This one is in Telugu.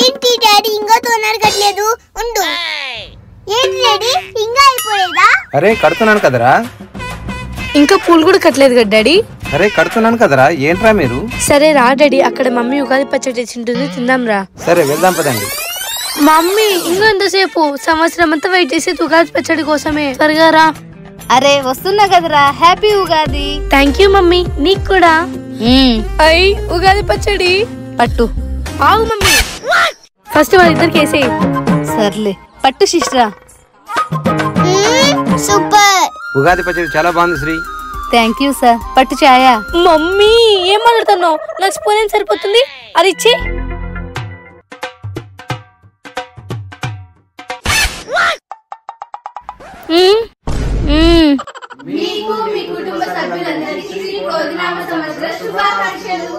ఏంటి డాడీ ఇంకా తోనర్ కట్టలేదు? ఉండు. ఏంటి డాడీ ఇంకా అయిపోలేదా? అరే కడుతున్నాను కదరా. ఇంకా పూలు కూడా కట్టలేదు కదా డాడీ. అరే కడుతున్నాను కదరా, ఏంట్రా మీరు? సరే రా డాడీ, అక్కడ మమ్మీ ఉగాది పచ్చడి తెచ్చింటుంది, తిందాం రా. సరే వెళ్దాం పదండి. మమ్మీ ఇంకా ఎంతసేపు? సంవత్సరం అంతా వెయిట్ చేసి ఉగాది పచ్చడి కోసమే, త్వరగా రా. అరే వస్తున్నా కదరా, happy Ugadi. Thank you mummy, నీకు కూడా. అయ్యి ఉగాది పచ్చడి పట్టు. ఆగు మమ్మీ, ఫస్ట్ వాళ్ళిద్దరికి వేసేయి. సర్లే పట్టు శిష్రా. సూపర్. ఉగాది పచ్చడి చాలా బాగుంది శ్రీ. Thank you sir. పట్టు ఛాయా. మమ్మీ ఏం మాట్లాడుతున్నావు? నాకు స్పూన్ ఏం సరిపోతుంది, అది ఇచ్చి. మీకు మీ కుటుంబ సభ్యులందరికీ శ్రీ క్రోధినామ సంవత్సర శుభాకాంక్షలు.